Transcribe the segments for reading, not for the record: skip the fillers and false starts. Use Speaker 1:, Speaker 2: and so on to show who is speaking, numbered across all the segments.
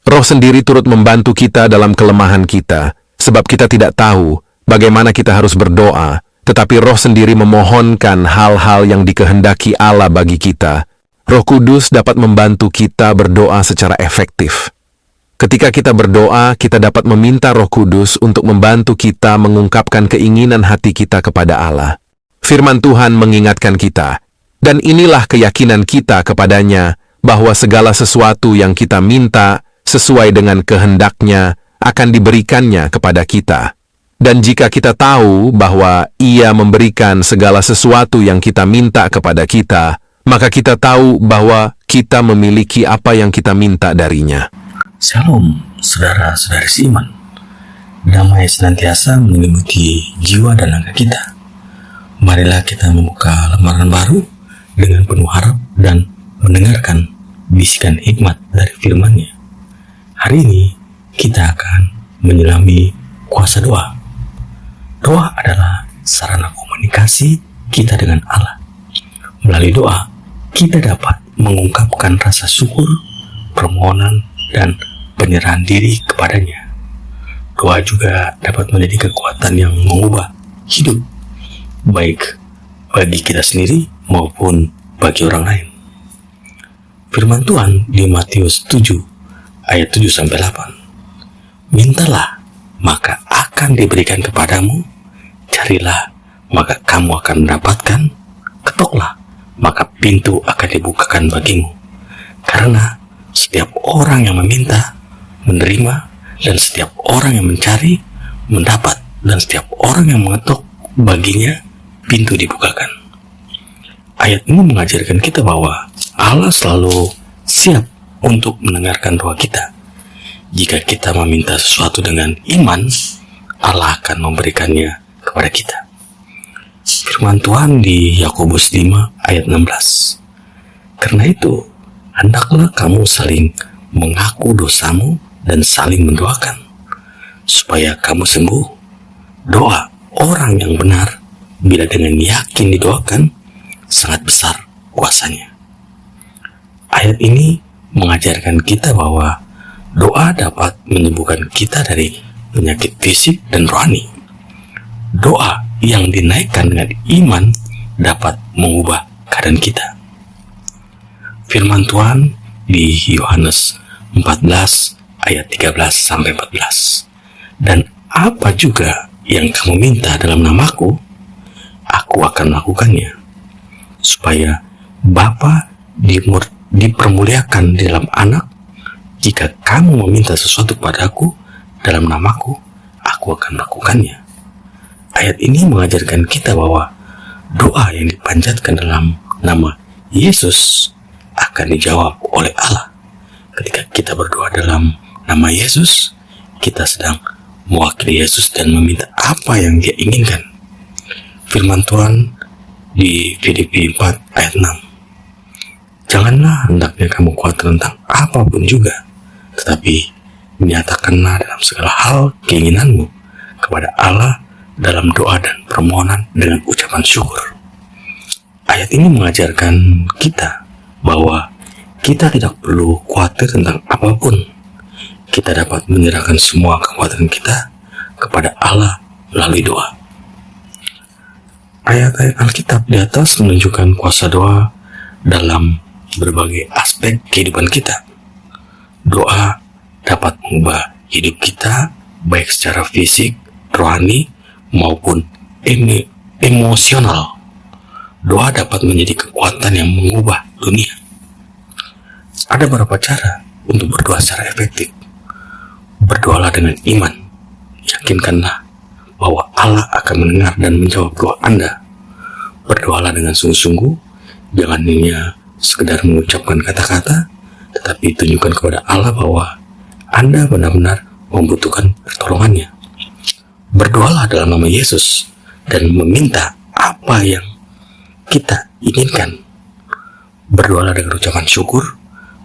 Speaker 1: Roh sendiri turut membantu kita dalam kelemahan kita, sebab kita tidak tahu bagaimana kita harus berdoa, tetapi Roh sendiri memohonkan hal-hal yang dikehendaki Allah bagi kita. Roh Kudus dapat membantu kita berdoa secara efektif. Ketika kita berdoa, kita dapat meminta Roh Kudus untuk membantu kita mengungkapkan keinginan hati kita kepada Allah. Firman Tuhan mengingatkan kita, dan inilah keyakinan kita kepadanya, bahwa segala sesuatu yang kita minta sesuai dengan kehendak-Nya akan diberikannya kepada kita. Dan jika kita tahu bahwa Ia memberikan segala sesuatu yang kita minta kepada kita, maka kita tahu bahwa kita memiliki apa yang kita minta darinya.
Speaker 2: Shalom, saudara-saudari seiman. Damai senantiasa menyelimuti jiwa dan langkah kita. Marilah kita membuka lembaran baru dengan penuh harap dan mendengarkan bisikan hikmat dari firman-Nya. Hari ini kita akan menyelami kuasa doa. Doa adalah sarana komunikasi kita dengan Allah. Melalui doa, kita dapat mengungkapkan rasa syukur, permohonan, dan penyerahan diri kepadanya. Doa juga dapat menjadi kekuatan yang mengubah hidup, baik bagi kita sendiri maupun bagi orang lain. Firman Tuhan di Matius 7 ayat 7-8. Mintalah, maka akan diberikan kepadamu. Carilah, maka kamu akan mendapatkan. Ketoklah, maka pintu akan dibukakan bagimu. Karena setiap orang yang meminta, menerima, dan setiap orang yang mencari, mendapat, dan setiap orang yang mengetuk, baginya pintu dibukakan. Ayat ini mengajarkan kita bahwa Allah selalu siap untuk mendengarkan doa kita. Jika kita meminta sesuatu dengan iman, Allah akan memberikannya kepada kita. Firman Tuhan di Yakobus 5 ayat 16. Karena itu, hendaklah kamu saling mengaku dosamu dan saling mendoakan, supaya kamu sembuh. Doa orang yang benar, bila dengan yakin didoakan, sangat besar kuasanya. Ayat ini mengajarkan kita bahwa doa dapat menyembuhkan kita dari penyakit fisik dan rohani. Doa yang dinaikkan dengan iman dapat mengubah keadaan kita. Firman Tuhan di Yohanes 14 ayat 13-14. Dan apa juga yang kamu minta dalam namaku, aku akan melakukannya, supaya Bapa dipermuliakan di dalam Anak. Jika kamu meminta sesuatu padaku dalam namaku, aku akan melakukannya. Ayat ini mengajarkan kita bahwa doa yang dipanjatkan dalam nama Yesus akan dijawab oleh Allah. Ketika kita berdoa dalam nama Yesus, kita sedang mewakili Yesus dan meminta apa yang Dia inginkan. Firman Tuhan di Filipi 4 ayat 6. Janganlah hendaknya kamu khawatir tentang apapun juga, tetapi nyatakanlah dalam segala hal keinginanmu kepada Allah dalam doa dan permohonan dengan ucapan syukur. Ayat ini mengajarkan kita bahwa kita tidak perlu khawatir tentang apapun. Kita dapat menyerahkan semua kekhawatiran kita kepada Allah melalui doa. Ayat-ayat Alkitab di atas menunjukkan kuasa doa dalam berbagai aspek kehidupan kita. Doa dapat mengubah hidup kita, baik secara fisik, rohani, maupun emosional. Doa dapat menjadi kekuatan yang mengubah dunia. Ada beberapa cara untuk berdoa secara efektif. Berdoalah dengan iman. Yakinkanlah bahwa Allah akan mendengar dan menjawab doa Anda. Berdoalah dengan sungguh-sungguh. Jangan hanya sekedar mengucapkan kata-kata, tetapi tunjukkan kepada Allah bahwa Anda benar-benar membutuhkan pertolongannya. Berdoalah dalam nama Yesus dan meminta apa yang kita inginkan. Berdoalah dengan ucapan syukur,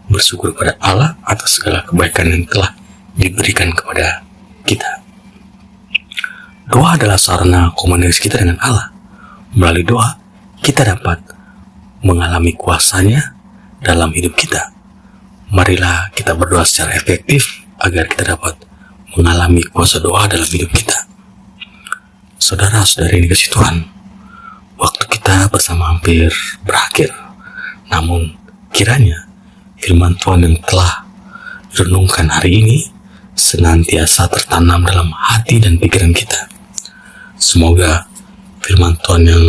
Speaker 2: bersyukur kepada Allah atas segala kebaikan yang telah diberikan kepada kita. Doa adalah sarana komunikasi kita dengan Allah. Melalui doa, kita dapat mengalami kuasanya dalam hidup kita. marilah kita berdoa secara efektif agar kita dapat mengalami kuasa doa dalam hidup kita. Saudara-saudari yang dikasihi Tuhan, waktu kita bersama hampir berakhir. Namun kiranya firman Tuhan yang telah renungkan hari ini senantiasa tertanam dalam hati dan pikiran kita. Semoga firman Tuhan yang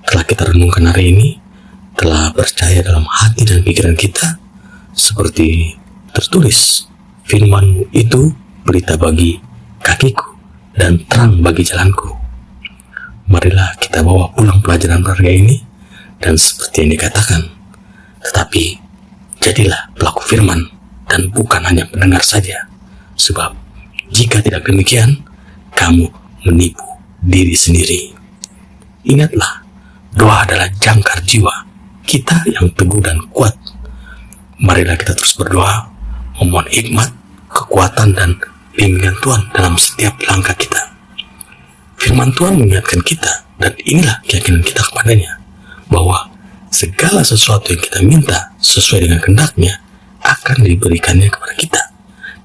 Speaker 2: telah kita renungkan hari ini telah percaya dalam hati dan pikiran kita, seperti tertulis, firman-Mu itu berita bagi kakiku dan terang bagi jalanku. Marilah kita bawa pulang pelajaran berharga ini, dan seperti yang dikatakan, tetapi jadilah pelaku firman dan bukan hanya pendengar saja, sebab jika tidak demikian, kamu menipu diri sendiri. Ingatlah, doa adalah jangkar jiwa kita yang teguh dan kuat. Marilah kita terus berdoa, memohon hikmat, kekuatan, dan bimbingan Tuhan dalam setiap langkah kita. Firman Tuhan mengingatkan kita, dan inilah keyakinan kita kepadanya, bahwa segala sesuatu yang kita minta sesuai dengan kehendak-Nya akan diberikannya kepada kita.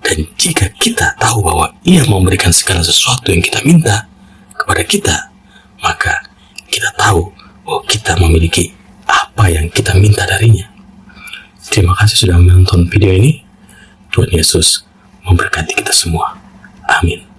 Speaker 2: Dan jika kita tahu bahwa Ia memberikan segala sesuatu yang kita minta kepada kita, maka kita tahu bahwa kita memiliki apa yang kita minta darinya. Terima kasih sudah menonton video ini. Tuhan Yesus memberkati kita semua. Amin.